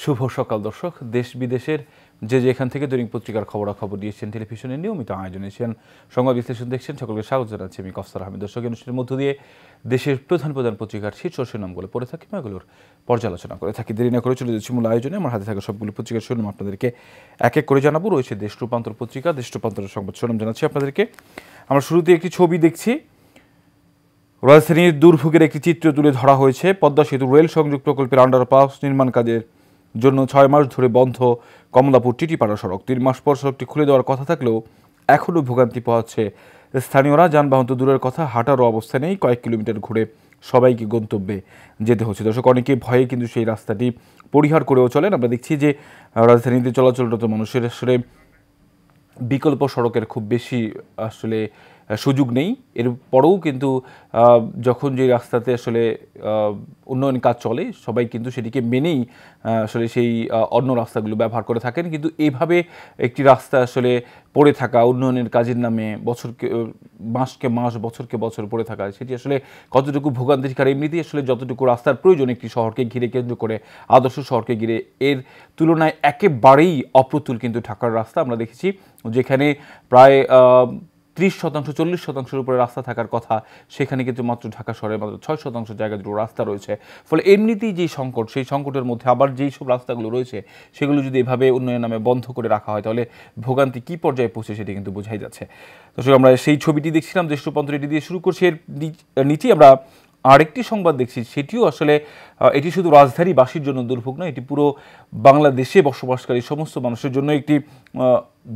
শুভ সকাল দর্শক। দেশ বিদেশের যে যেখান থেকে দৈনিক পত্রিকার খবরাখবর দিয়েছেন টেলিভিশনের নিয়মিত আয়োজনেছেন সংবাদ বিশ্লেষণ দেখছেন সকলকে স্বাগত জানাচ্ছি আমি কফসার আহমেদ। দর্শক, অনুষ্ঠানের মধ্য দিয়ে দেশের প্রধান পত্রিকার শীর্ষ শিরোনামগুলো পড়ে থাকি, এগুলোর পর্যালোচনা করে থাকি। দেরি না করে চলে যাচ্ছি মূল আয়োজনে। আমার হাতে থাকা সবগুলো পত্রিকার শিরোনাম আপনাদেরকে এক এক করে জানাবো। রয়েছে দেশ রূপান্তর পত্রিকা, দেশ রূপান্তরের সংবাদ শিরোনাম জানাচ্ছি আপনাদেরকে। আমরা শুরুতে একটি ছবি দেখছি। রাজধানীর দুর্ভোগের একটি চিত্র তুলে ধরা হয়েছে। পদ্মা সেতু রেল সংযোগ প্রকল্পের আন্ডারপাস নির্মাণ কাজের জন্য 6 মাস ধরে বন্ধ কমলাপুর টিটিপাড়া সড়ক। 3 মাস পর সড়কটি খুলে দেওয়ার কথা থাকলেও এখনও ভোগান্তি পোহাচ্ছে স্থানীয়রা। যানবাহন তো দূরের কথা, হাঁটারও অবস্থা নেই। কয়েক কিলোমিটার ঘুরে সবাইকে গন্তব্যে যেতে হচ্ছে। দর্শক, অনেকে ভয়ে কিন্তু সেই রাস্তাটি পরিহার করেও চলেন। আমরা দেখছি যে রাজধানীতে চলাচলরত মানুষের আসলে বিকল্প সড়কের খুব বেশি আসলে সুযোগ নেই। এরপরেও কিন্তু যখন যে রাস্তাতে আসলে উন্নয়ন কাজ চলে, সবাই কিন্তু সেটিকে মেনেই আসলে সেই অন্য রাস্তাগুলো ব্যবহার করে থাকেন। কিন্তু এইভাবে একটি রাস্তা আসলে পড়ে থাকা, উন্নয়নের কাজের নামে মাসকে মাস বছরকে বছর পড়ে থাকা, সেটি আসলে কতটুকু ভোগান্তির শিকার। এমনিতেই আসলে যতটুকু রাস্তার প্রয়োজন একটি শহরকে ঘিরে কেন্দ্র করে, আদর্শ শহরকে ঘিরে, এর তুলনায় একেবারেই অপ্রতুল কিন্তু ঢাকার রাস্তা। আমরা দেখেছি যেখানে প্রায় 30%, 40%-এর উপরে রাস্তা থাকার কথা, সেখানে কিন্তু মাত্র ঢাকা শহরে মাত্র 6% জায়গা জুড়ে রাস্তা রয়েছে। ফলে এমনিতেই যে সংকট, সেই সংকটের মধ্যে আবার যেই সব রাস্তাগুলো রয়েছে সেগুলো যদি এভাবে উন্নয়ন নামে বন্ধ করে রাখা হয়, তাহলে ভোগান্তি কী পর্যায়ে পৌঁছে সেটি কিন্তু বোঝাই যাচ্ছে। দর্শক, আমরা সেই ছবিটি দেখছিলাম, দেশ রূপান্তর এটি দিয়ে শুরু করছি। এর নিচেই আমরা আরেকটি সংবাদ দেখছি, সেটিও আসলে এটি শুধু রাজধানীবাসীর জন্য দুর্ভোগ নয়, এটি পুরো বাংলাদেশে বসবাসকারী সমস্ত মানুষের জন্য একটি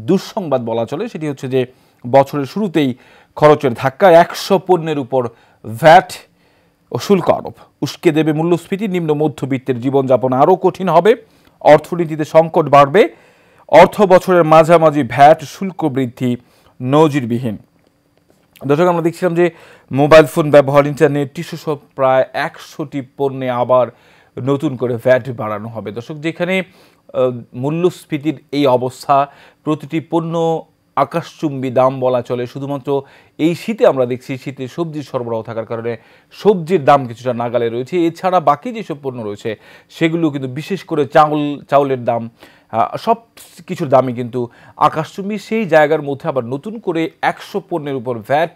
দুঃসংবাদ বলা চলে। সেটি হচ্ছে যে বছরের শুরুতেই খরচের ধাক্কায় 100 পণ্যের উপর ভ্যাট ও শুল্ক আরোপ উস্কে দেবে মূল্যস্ফীতি। নিম্ন মধ্যবিত্তের জীবনযাপন আরও কঠিন হবে, অর্থনীতিতে সংকট বাড়বে। অর্থ বছরের মাঝামাঝি ভ্যাট শুল্ক বৃদ্ধি নজিরবিহীন। দর্শক, আমরা দেখছিলাম যে মোবাইল ফোন ব্যবহার, ইন্টারনেট, টিস্যু সহ প্রায় 100টি পণ্যে আবার নতুন করে ভ্যাট বাড়ানো হবে। দর্শক, যেখানে মূল্যস্ফীতির এই অবস্থা, প্রতিটি পণ্য আকাশচুম্বী দাম বলা চলে। শুধুমাত্র এই শীতে আমরা দেখছি, শীতে সবজির সরবরাহ থাকার কারণে সবজির দাম কিছুটা নাগালে রয়েছে। এছাড়া বাকি যেসব পণ্য রয়েছে সেগুলো কিন্তু, বিশেষ করে চাউলের দাম, সব কিছুর দামই কিন্তু আকাশচুম্বী। সেই জায়গার মধ্যে আবার নতুন করে 100 পণ্যের উপর ভ্যাট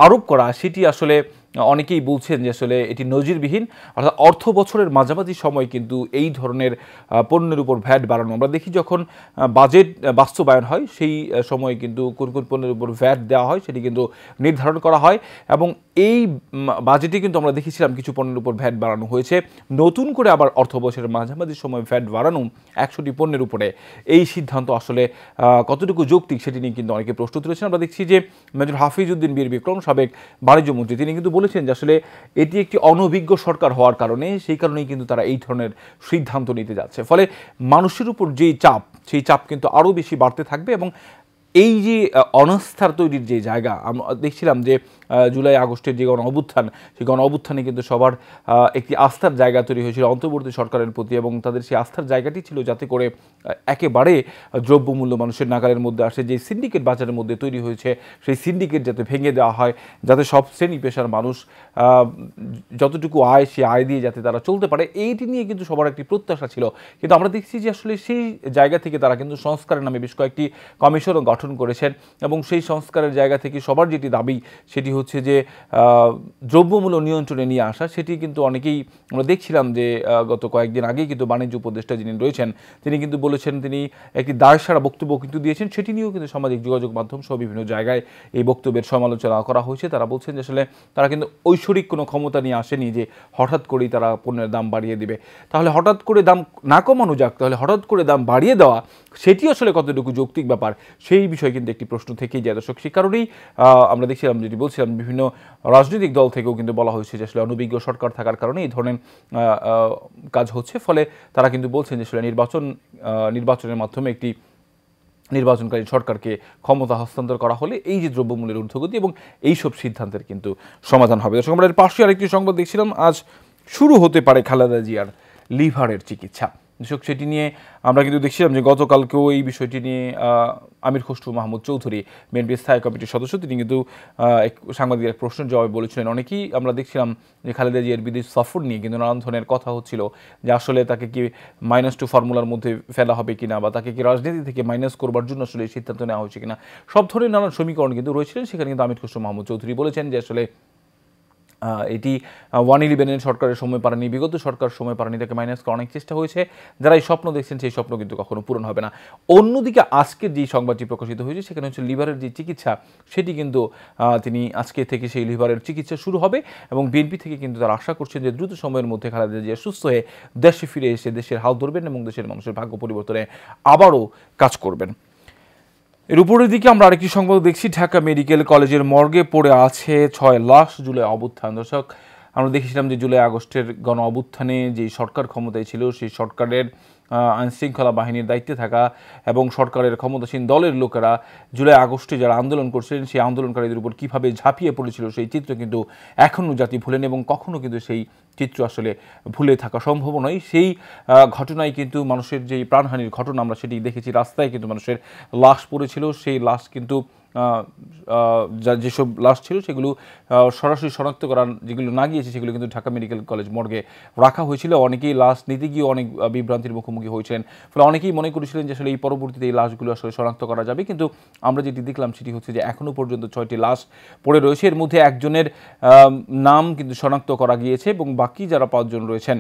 আরোপ করা, সেটি আসলে অনেকেই বলছেন যে আসলে এটি নজিরবিহীন। অর্থাৎ অর্থ বছরের মাঝামাঝি সময় কিন্তু এই ধরনের পণ্যের উপর ভ্যাট বাড়ানো। আমরা দেখি যখন বাজেট বাস্তবায়ন হয়, সেই সময় কিন্তু কোন কোন পণ্যের উপর ভ্যাট দেওয়া হয় সেটি কিন্তু নির্ধারণ করা হয়। এবং এই বাজেটে কিন্তু আমরা দেখেছিলাম কিছু পণ্যের উপর ভ্যাট বাড়ানো হয়েছে। নতুন করে আবার অর্থ বছরের মাঝামাঝি সময় ভ্যাট বাড়ানো 100টি পণ্যের উপরে, এই সিদ্ধান্ত আসলে কতটুকু যৌক্তিক সেটি নিয়ে কিন্তু অনেকে প্রশ্ন তুলেছেন। আমরা দেখছি যে মেজর হাফিজ উদ্দিন বীর বিক্রম, সাবেক বাণিজ্য মন্ত্রী, তিনি কিন্তু বলেছেন যে আসলে এটি একটি অনভিজ্ঞ সরকার হওয়ার কারণে, সেই কারণেই কিন্তু তারা এই ধরনের সিদ্ধান্ত নিতে যাচ্ছে। ফলে মানুষের উপর যেই চাপ, সেই চাপ কিন্তু আরও বেশি বাড়তে থাকবে। এবং এই যে অনাস্থার তৈরির যে জায়গা, আমরা দেখছিলাম যে জুলাই আগস্টের যে গণ অভ্যুত্থান, সেই গণ অভ্যুত্থানে কিন্তু সবার একটি আস্থার জায়গা তৈরি হয়েছিল অন্তর্বর্তী সরকারের প্রতি। এবং তাদের সেই আস্থার জায়গাটি ছিল যাতে করে একেবারে দ্রব্যমূল্য মানুষের নাগালের মধ্যে আসে। যে সিন্ডিকেট বাজারের মধ্যে তৈরি হয়েছে, সেই সিন্ডিকেট যাতে ভেঙে দেওয়া হয়, যাতে সব শ্রেণী পেশার মানুষ যতটুকু আয়, সে আয় দিয়ে যাতে তারা চলতে পারে, এইটি নিয়ে কিন্তু সবার একটি প্রত্যাশা ছিল। কিন্তু আমরা দেখছি যে আসলে সেই জায়গা থেকে তারা কিন্তু সংস্কারের নামে বেশ কয়েকটি কমিশনও গঠন করেছেন। এবং সেই সংস্কারের জায়গা থেকে সবার যেটি দাবি, সেটি হচ্ছে যে দ্রব্যমূল্য নিয়ন্ত্রণে নিয়ে আসা। সেটি কিন্তু অনেকেই আমরা দেখছিলাম যে গত কয়েকদিন আগেই কিন্তু বাণিজ্য উপদেষ্টা যিনি রয়েছেন, তিনি কিন্তু বলেছেন, তিনি একটি দায়সারা বক্তব্য কিন্তু দিয়েছেন। সেটি নিয়েও কিন্তু সামাজিক যোগাযোগ মাধ্যম সহ বিভিন্ন জায়গায় এই বক্তব্যের সমালোচনা করা হয়েছে। তারা বলছেন যে আসলে তারা কিন্তু ঐশ্বরিক কোনো ক্ষমতা নিয়ে আসেনি যে হঠাৎ করেই তারা পণ্যের দাম বাড়িয়ে দেবে। তাহলে হঠাৎ করে দাম না কমানো যাক, তাহলে হঠাৎ করে দাম বাড়িয়ে দেওয়া, সেটি আসলে কতটুকু যৌক্তিক ব্যাপার, সেই বিষয়ে কিন্তু একটি প্রশ্ন থেকেই যায়। দর্শক, সে কারণেই আমরা দেখছিলাম, যেটি বলছিলাম, বিভিন্ন রাজনৈতিক দল থেকেও কিন্তু বলা হয়েছে যে আসলে অনভিজ্ঞ সরকার থাকার কারণে এই ধরনের কাজ হচ্ছে। ফলে তারা কিন্তু বলছেন যে আসলে নির্বাচনের মাধ্যমে একটি নির্বাচনকারী সরকারকে ক্ষমতা হস্তান্তর করা হলে এই যে দ্রব্যমূল্যের ঊর্ধ্বগতি এবং এইসব সিদ্ধান্তের কিন্তু সমাধান হবে। আমরা এর পাশে আরেকটি সংবাদ দেখছিলাম, আজ শুরু হতে পারে খালেদা জিয়ার লিভারের চিকিৎসা। দর্শক সেটি নিয়ে আমরা কিন্তু দেখছিলাম যে গতকালকেও এই বিষয়টি নিয়ে আমির খসরু মাহমুদ চৌধুরী বিএনপি স্থায়ী কমিটির সদস্য, তিনি কিন্তু সাংবাদিকের এক প্রশ্নের জবাবে বলেছিলেন, অনেকেই আমরা দেখছিলাম যে খালেদা জিয়ার বিদেশ সফর নিয়ে কিন্তু নানান ধরনের কথা হচ্ছিল যে আসলে তাকে কি -2 ফর্মুলার মধ্যে ফেলা হবে কিনা, বা তাকে কি রাজনীতি থেকে মাইনাস করবার জন্য আসলে এই সিদ্ধান্ত নেওয়া হয়েছে কিনা, সব ধরনের নানান সমীকরণ কিন্তু রয়েছিলেন। সেখানে কিন্তু আমির খসরু মাহমুদ চৌধুরী বলেছেন যে আসলে এটি 111 সরকারের সময় পারেনি, বিগত সরকার সময় পারেনি, তাকে মাইনাস করার অনেক চেষ্টা হয়েছে। যারা এই স্বপ্ন দেখছেন সেই স্বপ্ন কিন্তু কখনো পূরণ হবে না। অন্যদিকে আজকের যে সংবাদটি প্রকাশিত হয়েছে সেখানে হচ্ছে লিভারের যে চিকিৎসা সেটি কিন্তু তিনি আজকে থেকে সেই লিভারের চিকিৎসা শুরু হবে এবং বিএনপি থেকে কিন্তু তারা আশা করছেন যে দ্রুত সময়ের মধ্যে খালেদা জিয়া সুস্থ হয়ে দেশে ফিরে এসে দেশের হাল ধরবেন এবং দেশের মানুষের ভাগ্য পরিবর্তনে আবারও কাজ করবেন। এর উপরের দিকে আমরা আরেকটি সংবাদ দেখছি, ঢাকা মেডিকেল কলেজের মর্গে পড়ে আছে 6 লাশ জুলাই অভ্যুত্থান। দর্শক, আমরা দেখেছিলাম যে জুলাই আগস্টের গণ অভ্যুত্থানে যে সরকার ক্ষমতায় ছিল সেই সরকারের আইনশৃঙ্খলা বাহিনীর দায়িত্বে থাকা এবং সরকারের ক্ষমতাসীন দলের লোকেরা জুলাই আগস্টে যারা আন্দোলন করছিলেন সেই আন্দোলনকারীদের উপর কীভাবে ঝাঁপিয়ে পড়েছিল সেই চিত্র কিন্তু এখনও জাতি ভুলেনি এবং কখনও কিন্তু সেই চিত্র আসলে ভুলে থাকা সম্ভব নয়। সেই ঘটনায় কিন্তু মানুষের যেই প্রাণহানির ঘটনা আমরা সেটি দেখেছি, রাস্তায় কিন্তু মানুষের লাশ পড়েছিল, সেই লাশ কিন্তু যেসব লাশ ছিল সেগুলো সরাসরি শনাক্ত করা যেগুলো না গিয়েছে সেগুলো কিন্তু ঢাকা মেডিকেল কলেজ মর্গে রাখা হয়েছিল। অনেকেই লাশ নিতে গিয়ে অনেক বিভ্রান্তির মুখোমুখি হয়েছিলেন, ফলে অনেকেই মনে করেছিলেন যে আসলে এই পরবর্তীতে এই লাশগুলো আসলে শনাক্ত করা যাবে, কিন্তু আমরা যেটি দেখলাম সেটি হচ্ছে যে এখনও পর্যন্ত 6টি লাশ পড়ে রয়েছে। এর মধ্যে একজনের নাম কিন্তু শনাক্ত করা গিয়েছে এবং বাকি যারা 5 জন রয়েছেন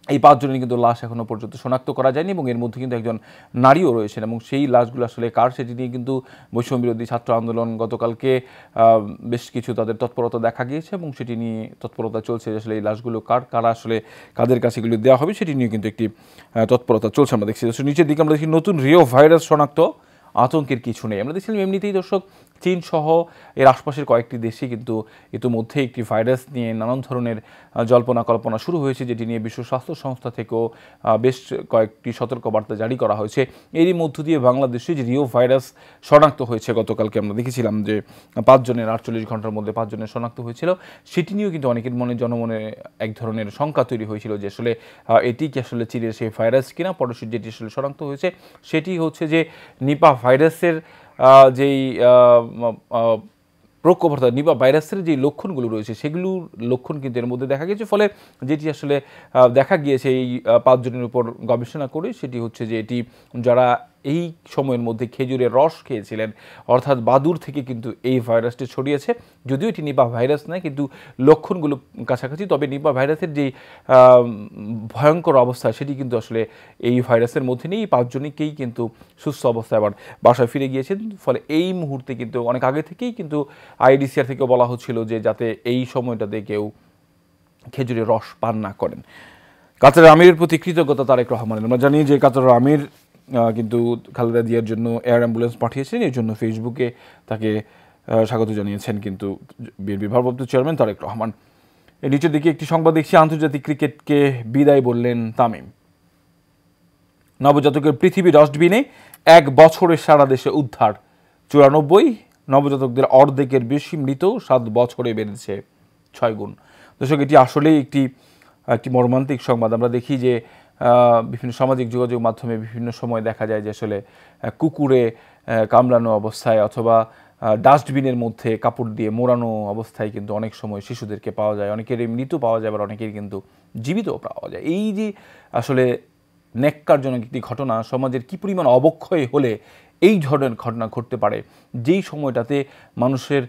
এই 5 জনের কিন্তু লাশ এখনও পর্যন্ত শনাক্ত করা যায়নি এবং এর মধ্যে কিন্তু একজন নারীও রয়েছেন এবং সেই লাশগুলো আসলে কার সেটি নিয়ে কিন্তু বৈষম্য বিরোধী ছাত্র আন্দোলন গতকালকে বেশ কিছু তাদের তৎপরতা দেখা গিয়েছে এবং সেটি নিয়ে তৎপরতা চলছে যে আসলে এই লাশগুলো কারা আসলে কাদের কাছে এগুলো দেওয়া হবে সেটি নিয়ে কিন্তু একটি তৎপরতা চলছে। আমরা দেখছি নিচের দিকে আমরা দেখি নতুন রিও ভাইরাস শনাক্ত, আতঙ্কের কিছু নেই। আমরা দেখছিলাম এমনিতেই দর্শক চীন সহ এর আশপাশের কয়েকটি দেশে কিন্তু ইতিমধ্যে একটি ভাইরাস নিয়ে নানান ধরনের জল্পনা কল্পনা শুরু হয়েছে, যেটি নিয়ে বিশ্ব স্বাস্থ্য সংস্থা থেকেও বেশ কয়েকটি সতর্কবার্তা জারি করা হয়েছে। এরই মধ্য দিয়ে বাংলাদেশে যে রিও ভাইরাস শনাক্ত হয়েছে গতকালকে আমরা দেখেছিলাম যে 5 জনের 48 ঘন্টার মধ্যে 5 জনের শনাক্ত হয়েছিল, সেটি নিয়েও কিন্তু অনেকের জনমনে এক ধরনের শঙ্কা তৈরি হয়েছিল যে আসলে এটি কি আসলে চীনের সেই ভাইরাস কিনা। পরে যেটি আসলে শনাক্ত হয়েছে সেটি হচ্ছে যে নিপা ভাইরাসের যেই প্রকোপ অর্থাৎ নিপা ভাইরাসের যে লক্ষণগুলো রয়েছে সেগুলোর লক্ষণ কিন্তু এর মধ্যে দেখা গেছে। ফলে যেটি আসলে দেখা গিয়েছে এই 5 জনের উপর গবেষণা করে সেটি হচ্ছে যে এটি যারা এই সময়ের মধ্যে খেজুরের রস খেয়েছিলেন অর্থাৎ বাদুর থেকে কিন্তু এই ভাইরাসটি ছড়িয়েছে। যদিও এটি নিপা ভাইরাস নয় কিন্তু লক্ষণগুলো কাছাকাছি, তবে নিপা ভাইরাসের যেই ভয়ঙ্কর অবস্থা সেটি কিন্তু আসলে এই ভাইরাসের মধ্যে নেই। 5 জনকেই কিন্তু সুস্থ অবস্থায় আবার বাসায় ফিরে গিয়েছেন। ফলে এই মুহূর্তে কিন্তু অনেক আগে থেকেই কিন্তু আইডিসিআর থেকে বলা হচ্ছিল যে যাতে এই সময়টাতে কেউ খেজুরের রস পান না করেন। কাতারের আমিরের প্রতি কৃতজ্ঞতা তারেক রহমানের। আমরা জানি যে কাতারের আমির কিন্তু খালেদা জিয়ার জন্য এয়ার অ্যাম্বুলেন্স পাঠিয়েছেন, এর জন্য ফেসবুকে তাকে স্বাগত জানিয়েছেন কিন্তু বিএনপির ভারপ্রাপ্ত চেয়ারম্যান তারেক রহমান। এর নিচের দিকে একটি সংবাদ দেখছি, আন্তর্জাতিক ক্রিকেটকে বিদায় বললেন তামিম। নবজাতকের পৃথিবী ডাস্টবিনে 1 বছরে সারা দেশে উদ্ধার 94, নবজাতকদের অর্ধেকের বেশি মৃত 7 বছরে বেড়েছে 6 গুণ। দর্শক, এটি আসলেই একটি মর্মান্তিক সংবাদ। আমরা দেখি যে বিভিন্ন সামাজিক যোগাযোগ মাধ্যমে বিভিন্ন সময় দেখা যায় যে আসলে কুকুরে কামড়ানো অবস্থায় অথবা ডাস্টবিনের মধ্যে কাপড় দিয়ে মোড়ানো অবস্থায় কিন্তু অনেক সময় শিশুদেরকে পাওয়া যায়, অনেকের মৃত পাওয়া যায়, আবার অনেকের কিন্তু জীবিতও পাওয়া যায়। এই যে আসলে ন্যাক্কারজনক একটি ঘটনা, সমাজের কী পরিমাণ অবক্ষয় হলে এই ধরনের ঘটনা ঘটতে পারে, যেই সময়টাতে মানুষের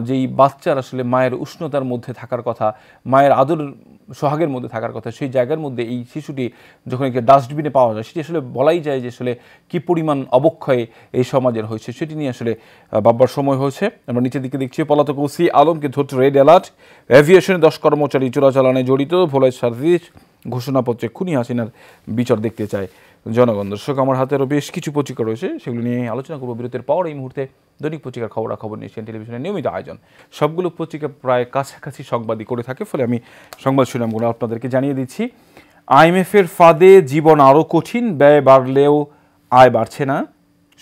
যেই বাচ্চার আসলে মায়ের উষ্ণতার মধ্যে থাকার কথা, মায়ের আদর সোহাগের মধ্যে থাকার কথা, সেই জায়গার মধ্যে এই শিশুটি যখন একটি ডাস্টবিনে পাওয়া যায় সেটি আসলে বলাই যায় যে আসলে কী পরিমাণ অবক্ষয় এই সমাজের হয়েছে। সেটি নিয়ে আসলে ভাববার সময় হয়েছে। আমরা নিচের দিকে দেখছি পলাতক ওসি আলমকে ধরতে রেড অ্যালার্ট, এভিয়েশনে 10 কর্মচারী চোরাচালানে জড়িত, ভোলাই সার্ভিস ঘোষণাপত্রে খুনি হাসিনার বিচার দেখতে চায় জনগণ। দর্শক, আমার হাতে আরও বেশ কিছু পত্রিকা রয়েছে, সেগুলো নিয়ে আলোচনা করবো বিরতির পর। এই মুহূর্তে দৈনিক পত্রিকার খবরাখবর নিয়ে এশিয়ান টেলিভিশনের নিয়মিত আয়োজন, সবগুলো পত্রিকা প্রায় কাছাকাছি সংবাদই করে থাকে, ফলে আমি সংবাদ শিরোনামগুলো আপনাদেরকে জানিয়ে দিচ্ছি। আইএমএফের ফাঁদে জীবন আরও কঠিন, ব্যয় বাড়লেও আয় বাড়ছে না,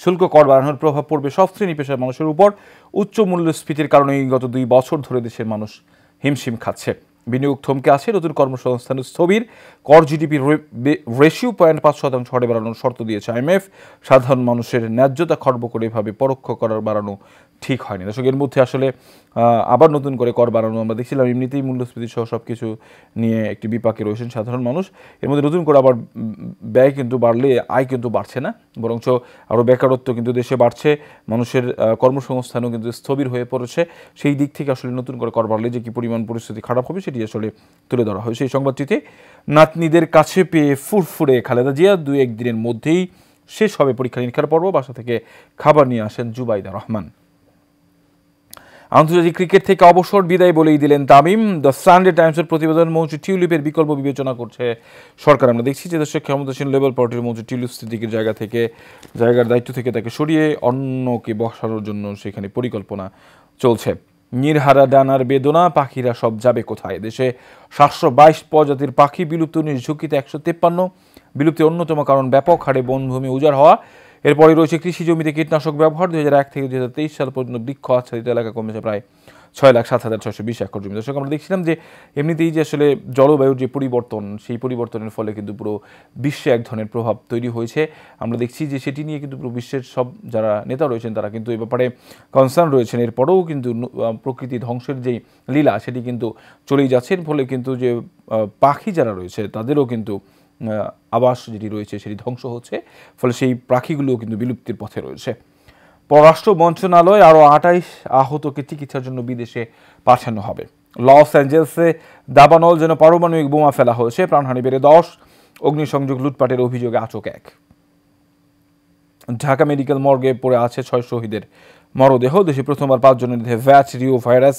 শুল্ক কর বাড়ানোর প্রভাব পড়বে সব শ্রেণী পেশার মানুষের উপর, উচ্চ মূল্যস্ফীতির কারণে গত 2 বছর ধরে দেশের মানুষ হিমশিম খাচ্ছে। বিনিয়োগ থমকে আছে, নতুন কর্মসংস্থান স্থবির, কর জিডিপির রেশিও 0.5% হারে বাড়ানোর শর্ত দিয়েছে আইএমএফ। সাধারণ মানুষের ন্যায্যতা খর্ব করে এভাবে পরোক্ষ কর বাড়ানো ঠিক হয়নি। দর্শক, এর মধ্যে আসলে আবার নতুন করে কর বাড়ানো আমরা দেখছিলাম, এমনিতেই মূল্যস্ফীতি সহ সব কিছু নিয়ে একটি বিপাকে রয়েছেন সাধারণ মানুষ। এর মধ্যে নতুন করে আবার ব্যয় কিন্তু বাড়লে আয় কিন্তু বাড়ছে না, বরঞ্চ আরও বেকারত্ব কিন্তু দেশে বাড়ছে, মানুষের কর্মসংস্থানও কিন্তু স্থবির হয়ে পড়েছে। সেই দিক থেকে আসলে নতুন করে কর বাড়লে যে কী পরিমাণ পরিস্থিতি খারাপ হবে সেটি আসলে তুলে ধরা হয় সেই সংবাদটিতে। নাতনিদের কাছে পেয়ে ফুরফুরে খালেদা জিয়া, 2-1 দিনের মধ্যেই শেষ হবে পরীক্ষা নিরীক্ষার পর্ব, বাসা থেকে খাবার নিয়ে আসেন জুবাইদা রহমান। আন্তর্জাতিক ক্রিকেট থেকে অবসর বিদায় বলেই দিলেন তামিম। দ্য সানডে টাইমসের প্রতিবেদন, মৌসুমী টিউলিপের বিকল্প বিবেচনা করছে সরকার। আমরা দেখছি যে দেশের ক্ষমতাসীন লেবার পার্টির মৌসুমী টিউলিপ সিদ্দিকের জায়গার দায়িত্ব থেকে তাকে সরিয়ে অন্যকে বসানোর জন্য সেখানে পরিকল্পনা চলছে। নির্হারা ডানার বেদনা, পাখিরা সব যাবে কোথায়? দেশে 722 প্রজাতির পাখি বিলুপ্ত, ঝুঁকিতে 153। বিলুপ্তির অন্যতম কারণ ব্যাপক হারে বনভূমি উজাড় হওয়া। এরপরে রয়েছে কৃষি জমিতে কীটনাশক ব্যবহার। 2001 থেকে 2023 সাল পর্যন্ত বৃক্ষ আচ্ছাদিত এলাকা কমেছে প্রায় 6,07,620 একর জমি। দর্শক, আমরা দেখছিলাম যে এমনিতেই যে আসলে জলবায়ুর যে পরিবর্তন, সেই পরিবর্তনের ফলে কিন্তু পুরো বিশ্বে এক ধরনের প্রভাব তৈরি হয়েছে। আমরা দেখছি যে সেটি নিয়ে কিন্তু পুরো বিশ্বের সব যারা নেতা রয়েছেন তারা কিন্তু এই ব্যাপারে কনসার্ন রয়েছেন। এরপরেও কিন্তু প্রকৃতি ধ্বংসের যেই লীলা সেটি কিন্তু চলেই যাচ্ছে। এর ফলে কিন্তু যে পাখি যারা রয়েছে তাদেরও কিন্তু আবাস যেটি রয়েছে সেটি ধ্বংস হচ্ছে, ফলে সেই পাখিগুলোও কিন্তু বিলুপ্তির পথে রয়েছে। পররাষ্ট্র মন্ত্রণালয় আরও 28 আহতকে চিকিৎসার জন্য বিদেশে পাঠানো হবে। লস অ্যাঞ্জেলসে দাবানল যেন পারমাণবিক বোমা ফেলা হয়েছে, প্রাণহানি বেড়ে 10, অগ্নিসংযোগ লুটপাটের অভিযোগে আটক 1। ঢাকা মেডিকেল মর্গে পড়ে আছে 6 শহীদের মরদেহ। দেশে প্রথমবার 5 জনের দেহে ভ্যাট রিও ভাইরাস,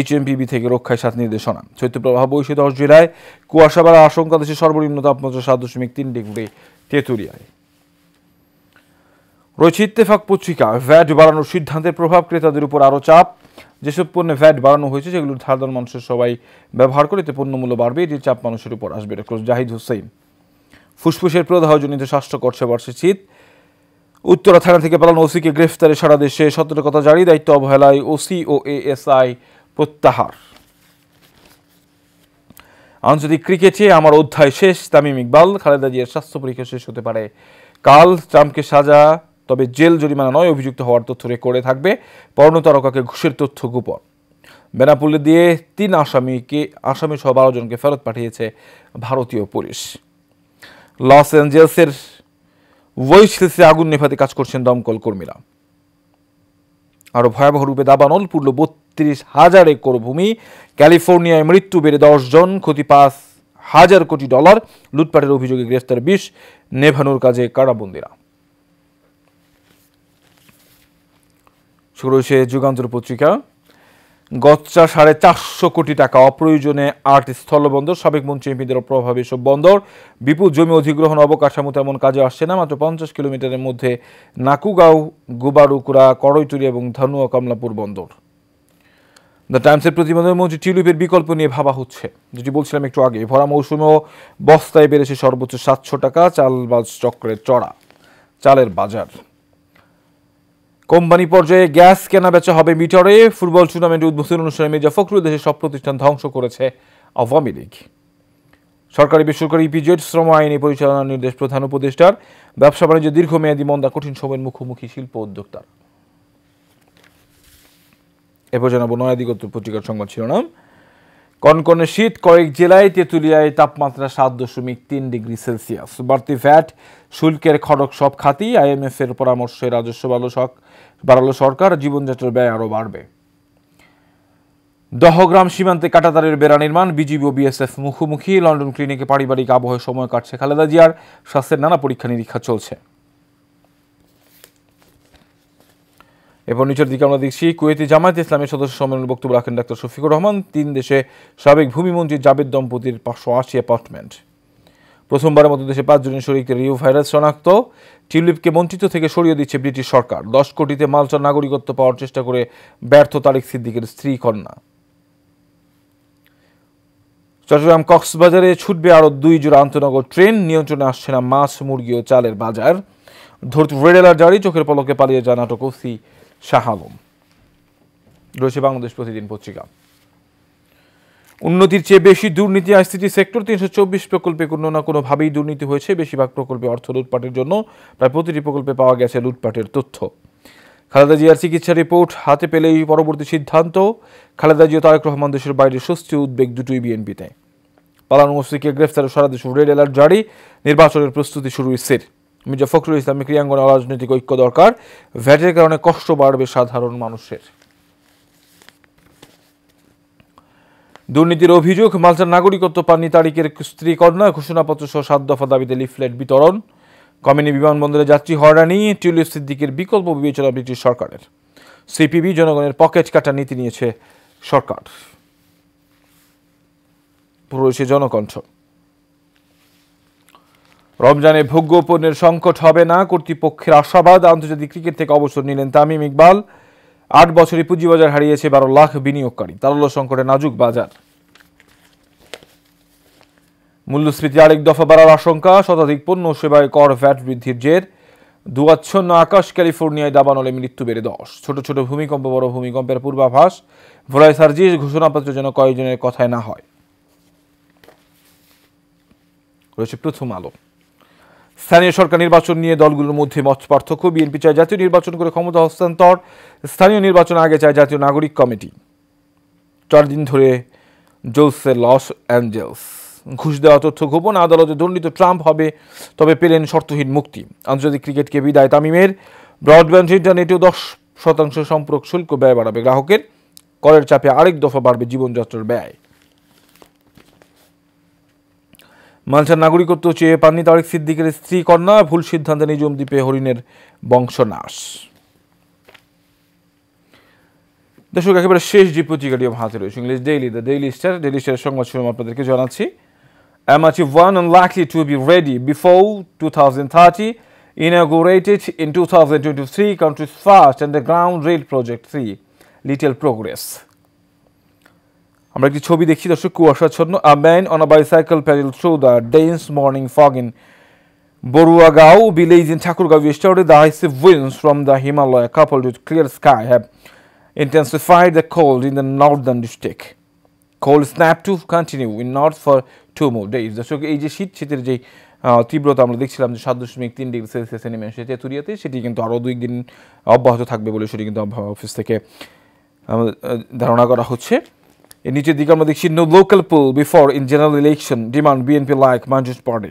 HMPV থেকে রক্ষায় 7 নির্দেশনা। শৈত্যপ্রবাহ বইছে 10 জেলায়, কুয়াশা বাড়ার আশঙ্কা। দেশে সর্বনিম্ন তাপমাত্রা 7.3 ডিগ্রি তেঁতুলিয়ায়। রয়েছে ইত্তেফাক পত্রিকা, ভ্যাট বাড়ানোর সিদ্ধান্তের প্রভাব ক্রেতাদের উপর আরও চাপ। যেসব পণ্যে ভ্যাট বাড়ানো হয়েছে সেগুলোর সাধারণ মানুষের সবাই ব্যবহার করে, এতে পণ্যমূল্য বাড়বে, এটির চাপ মানুষের উপর আসবে। ডক্টর জাহিদ হোসেন। ফুসফুসের প্রদাহজনিত শ্বাসকষ্টে বাড়ছে শীত। উত্তরা থানা থেকে পালানো ওসিকে গ্রেফতারে সারা দেশে সতর্কতা জারি। দায়িত্ব অবহেলায় ওসি ও এএসআই প্রত্যাহার। আন্তর্জাতিক ক্রিকেটে আমার অধ্যায় শেষ, তামিম ইকবাল। খালেদা জিয়ার স্বাস্থ্য পরীক্ষা শেষ হতে পারে কাল। ট্রাম্পকে সাজা, তবে জেল জরিমানা নয়। অভিযুক্ত হওয়ার তথ্য রেকর্ডে থাকবে। পর্ণ তারকাকে ঘুষের তথ্য গোপন। বেনাপুলে দিয়ে 3 আসামি সহ 12 জনকে ফেরত পাঠিয়েছে ভারতীয় পুলিশ। লস অ্যাঞ্জেলসের ওয়েস্টহিলসে আগুন নেভাতে কাজ করছেন দমকল কর্মীরা। আরও ভয়াবহ রূপে দাবানল, পুরল 32,000 একর ভূমি। ক্যালিফোর্নিয়ায় মৃত্যু বেড়ে 10 জন, ক্ষতি $5,000 কোটি। লুটপাটের অভিযোগে গ্রেফতার 20, নেভানোর কাজে কারাবন্দীরা। শুরু হয়েছে যুগান্তর পত্রিকা। গচ্চা 450 কোটি টাকা, অপ্রয়োজনে 8 স্থলবন্দর। সাবেক মন্ত্রী এমপিদের প্রভাবে সব বন্দর। বিপুল জমি অধিগ্রহণ, অবকাঠামো তেমন কাজে আসছে না। মাত্র 50 কিলোমিটারের মধ্যে নাকুগাঁও, গুবারুকুড়া, করৈতুরি এবং ধানুয়া কমলাপুর বন্দর। দ্য টাইমসের প্রতিবেদনের মন্ত্রী টিউলিপের বিকল্প নিয়ে ভাবা হচ্ছে, যেটি বলছিলাম একটু আগে। ভরা মৌসুমেও বস্তায় বেড়েছে সর্বোচ্চ 700 টাকা। চালবাজ চক্রের চড়া চালের বাজার। কোম্পানি পর্যায়ে গ্যাস কেনা বেচা হবে মিটারে। ফুটবল টুর্নামেন্টের উদ্বোধনী অনুষ্ঠানে মির্জা ফখরুল, দেশের সব প্রতিষ্ঠান ধ্বংস করেছে আওয়ামী লীগ। সরকারি বেসরকারি ইপিজেড শ্রম আইনি পরিচালনার নির্দেশ প্রধান উপদেষ্টার। ব্যবসা বাণিজ্য দীর্ঘমেয়াদী মন্দা, কঠিন সময়ের মুখোমুখি শিল্প উদ্যোক্তা। এরপর জানাবো নয়াদিগত পত্রিকার সংবাদ শিরোনাম। কনকনে শীত, কয়েক জেলায়। তেঁতুলিয়ায় তাপমাত্রা 7.3 ডিগ্রি সেলসিয়াস। বাড়তি ভ্যাট শুল্কের খড়ক সব খাতি। IMF এর পরামর্শে রাজস্ব বাড়ালো সরকার। জীবনযাত্রার ব্যয় আরও বাড়বে। দহগ্রাম সীমান্তে কাঁটাতারের বেড়া নির্মাণ। বিজিবি ও BSF মুখোমুখি। লন্ডন ক্লিনিকে পারিবারিক আবহে সময় কাটছে খালেদা জিয়ার। স্বাস্থ্যের নানা পরীক্ষা নিরীক্ষা চলছে। এরপর নিচের দিকে আমরা দেখছি, কুয়েতি জামায়াতে ইসলামের সদস্য সম্মেলনে বক্তব্য রাখেন ডাক্তার শফিকুর রহমান। 3 দেশে সাবেক ভূমিমন্ত্রী জাবেদ দম্পতির 580 অ্যাপার্টমেন্ট। প্রথমবারের মতো দেশে 5 জনের শরীরে রিও ভাইরাস শনাক্ত। টিউলিপকে মন্ত্রিত্ব থেকে সরিয়ে দিচ্ছে ব্রিটিশ সরকার। 10 কোটিতে মালটার নাগরিকত্ব পাওয়ার চেষ্টা করে ব্যর্থ তারেক সিদ্দিকের স্ত্রী কন্যা। চট্টগ্রাম কক্সবাজারে ছুটবে আরও 2 জোড়া আন্তনগর ট্রেন। নিয়ন্ত্রণে আসছে না মাছ, মুরগি ও চালের বাজার। ধরতে রেড অ্যালার্ট জারি। চোখের পলকে পালিয়ে যান আটক ওসি শাহ আলম। রয়েছে বাংলাদেশ প্রতিদিন পত্রিকা। উন্নতির চেয়ে বেশি দুর্নীতি আইসিটি সেক্টর ৩২৪ প্রকল্পে কোনো না কোনোভাবেই দুর্নীতি হয়েছে। বেশিরভাগ প্রকল্পে অর্থ লুটপাটের জন্য প্রায় প্রতিটি প্রকল্পে পাওয়া গেছে লুটপাটের তথ্য। খালেদা জিয়ার চিকিৎসা রিপোর্ট হাতে পেলেই পরবর্তী সিদ্ধান্ত। খালেদা জিয়া তারেক রহমান দেশের বাইরে স্বস্তি উদ্বেগ দুটোই বিএনপিতে। পালানো ওসিকে গ্রেফতারে সারা দেশে রেড অ্যালার্ট জারি। নির্বাচনের প্রস্তুতি শুরু ইসির। মির্জা ফখরুল ইসলামের ক্রিয়াঙ্গনে অরাজনৈতিক ঐক্য দরকার। ভ্যাটের কারণে কষ্ট বাড়বে সাধারণ মানুষের। দুর্নীতির অভিযোগ, মালটার নাগরিকত্ব পাননি তারিকের স্ত্রী কন্যা। ঘোষণাপত্র সহ 7 দফা দাবিতে লিফলেট বিতরণ। কমেনি বিমানবন্দরে যাত্রী হয়রানি। টিউলিপ সিদ্দিকের বিকল্প বিবেচনা ব্রিটিশ সরকারের। সিপিবি জনগণের পকেট কাটা নীতি নিয়েছে সরকার। রয়েছে জনকণ্ঠ। রমজানে ভোগ্য পণ্যের সংকট হবে না, কর্তৃপক্ষের আশাবাদ। আন্তর্জাতিক ক্রিকেট থেকে অবসর নিলেন তামিম ইকবাল। 8 বছরে পুঁজিবাজার হারিয়েছে 12 লাখ বিনিয়োগকারী। তারল্য সংকটে নাজুক বাজার। মূল্যস্ফীতি আরেক দফা বাড়ার আশঙ্কা। শতাধিক পণ্য সেবায় কর ভ্যাট বৃদ্ধির জের। দুয়াচ্ছন্ন আকাশ, ক্যালিফোর্নিয়ায় দাবানলে মৃত্যু বেড়ে 10। ছোট ছোট ভূমিকম্প, বড় ভূমিকম্পের পূর্বাভাস। ভোলায় সার্জিস, ঘোষণাপত্র যেন কয়েকজনের কথায় না হয়। রয়েছে প্রথম আলো। স্থানীয় সরকার নির্বাচন নিয়ে দলগুলোর মধ্যে মত পার্থক্য। বিএনপি চায় জাতীয় নির্বাচন করে ক্ষমতা হস্তান্তর। স্থানীয় নির্বাচন আগে চায় জাতীয় নাগরিক কমিটি। 4 দিন ধরে জ্বলছে লস অ্যাঞ্জেলস। ঘুষ দেওয়া তথ্য গোপন। আদালতে দণ্ডিত ট্রাম্প হবে, তবে পেলেন শর্তহীন মুক্তি। আন্তর্জাতিক ক্রিকেটকে বিদায় তামিমের। ব্রডব্যান্ড ইন্টারনেটেও 10% সম্পর্ক শুল্ক ব্যয় বাড়াবে গ্রাহকের। করের চাপে আরেক দফা বাড়বে জীবনযাত্রার ব্যয়। মালটার নাগরিকত্ব চেয়ে পাননি তারেক সিদ্দিকের স্ত্রী কন্যা। ভুল সিদ্ধান্তে নিজম দ্বীপে হরিণের বংশনাশ। দর্শক, একেবারে শেষ যে পত্রিকাটি হাতে রয়েছে English daily, the daily star. Daily স্টারের সংবাদ শিরোনাম আপনাদেরকে জানাচ্ছি। MH1 unlikely to be ready before 2030, inaugurated in 2023, country's first underground rail project 3, little progress. আমরা একটি ছবি দেখছি দর্শক, কুয়াশাচ্ছন্ন। A man on a bicycle pedaled through the dense morning fog in Boruagao village in Thakurgaon yesterday. The icy winds from the Himalaya coupled with clear sky have intensified the cold in the northern district. Cold snap to continue in north for 2 more days. দর্শক, এই যে শীতের যে তীব্রতা আমরা দেখছিলাম যে 7.3 degree সেলসিয়াসে নেমে এসেছে তেঁতুলিয়াতে, সেটি কিন্তু আরও 2 দিন অব্যাহত থাকবে বলে সেটি কিন্তু আবহাওয়া অফিস থেকে ধারণা করা হচ্ছে। এর নিচের দিকে আমরা দেখছি, no local poll before in general election, demand BNP like মানজুস পার্টি।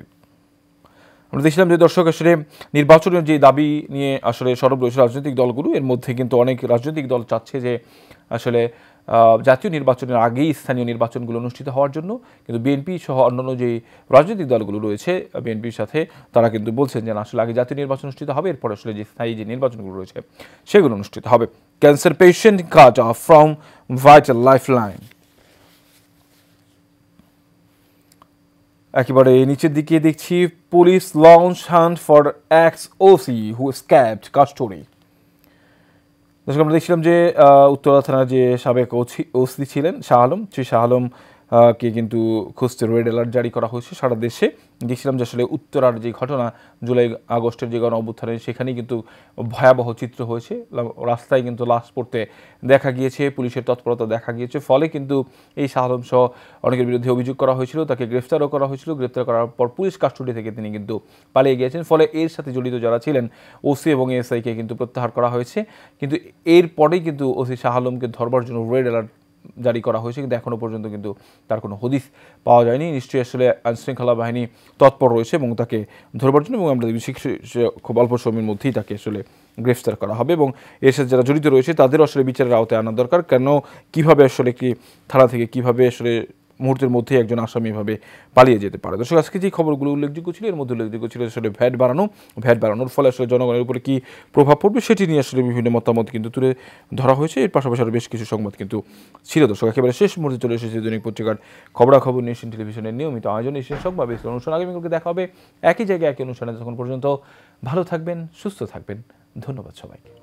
আমরা দেখছিলাম যে দর্শক, আসলে নির্বাচনের যে দাবি নিয়ে আসলে সরব রয়েছে রাজনৈতিক দলগুলো। এর মধ্যে কিন্তু অনেক রাজনৈতিক দল চাচ্ছে যে আসলে জাতীয় নির্বাচনের আগেই স্থানীয় নির্বাচনগুলো অনুষ্ঠিত হওয়ার জন্য। কিন্তু বিএনপি সহ অন্যান্য যে রাজনৈতিক দলগুলো রয়েছে বিএনপির সাথে, তারা কিন্তু বলছেন যে আসলে আগে জাতীয় নির্বাচন অনুষ্ঠিত হবে, এরপর আসলে যে স্থায়ী যে নির্বাচনগুলো রয়েছে সেগুলো অনুষ্ঠিত হবে। Cancer patient cut off from vital life line. একেবারে নিচের দিকে দেখছি, police launch hunt for ex OC who escaped custody. দর্শক, আমরা দেখছিলাম যে উত্তরা থানার যে সাবেক ওসি ছিলেন শাহ আলম, সেই শাহ আলম কে কিন্তু খুঁজতে রেড অ্যালার্ট জারি করা হয়েছে সারা দেশে। দেখছিলাম যে আসলে উত্তরার যে ঘটনা, জুলাই আগস্টের যে গণ অভ্যুত্থানে, সেখানেই কিন্তু ভয়াবহ চিত্র হয়েছে। রাস্তায় কিন্তু লাশ পড়তে দেখা গিয়েছে, পুলিশের তৎপরতা দেখা গিয়েছে। ফলে কিন্তু এই শাহ আলম সহ অনেকের বিরুদ্ধে অভিযোগ করা হয়েছিল, তাকে গ্রেফতারও করা হয়েছিল। গ্রেফতার করার পর পুলিশ কাস্টডি থেকে তিনি কিন্তু পালিয়ে গিয়েছেন। ফলে এর সাথে জড়িত যারা ছিলেন ওসি এবং এসআইকে কিন্তু প্রত্যাহার করা হয়েছে। কিন্তু এরপরেই কিন্তু ওসি শাহ আলমকে ধরবার জন্য রেড অ্যালার্ট জারি করা হয়েছে, কিন্তু এখনও পর্যন্ত কিন্তু তার কোনো হদিস পাওয়া যায়নি। নিশ্চয়ই আসলে আইনশৃঙ্খলা বাহিনী তৎপর রয়েছে এবং তাকে ধরবার জন্য, এবং আমরা খুব অল্প সময়ের মধ্যেই তাকে আসলে গ্রেফতার করা হবে। এবং এর সাথে যারা জড়িত রয়েছে তাদেরও আসলে বিচারের আওতায় আনা দরকার। কেন, কীভাবে আসলে কি থানা থেকে কীভাবে আসলে মুহূর্তের মধ্যেই একজন আসামি এভাবে পালিয়ে যেতে পারে। দর্শক, আজকে যে খবরগুলো উল্লেখযোগ্য ছিল, এর মধ্যে উল্লেখযোগ্য ছিল আসলে ভ্যাট বাড়ানোর ফলে আসলে জনগণের উপরে কী প্রভাব পড়বে সেটি নিয়ে আসলে বিভিন্ন মতামত কিন্তু তুলে ধরা হয়েছে। এর পাশাপাশি আরও বেশ কিছু সংবাদ কিন্তু ছিল। দর্শক, একেবারে শেষ মুহূর্তে চলে এসেছে দৈনিক পত্রিকার খবরাখবর নেশন টেলিভিশনের নিয়মিত আয়োজন এশিয়ান সংবাদ বিশ্লেষণ অনুষ্ঠান। আগামীকালকে দেখা হবে একই জায়গায় একই অনুষ্ঠানে। তখন পর্যন্ত ভালো থাকবেন, সুস্থ থাকবেন। ধন্যবাদ সবাইকে।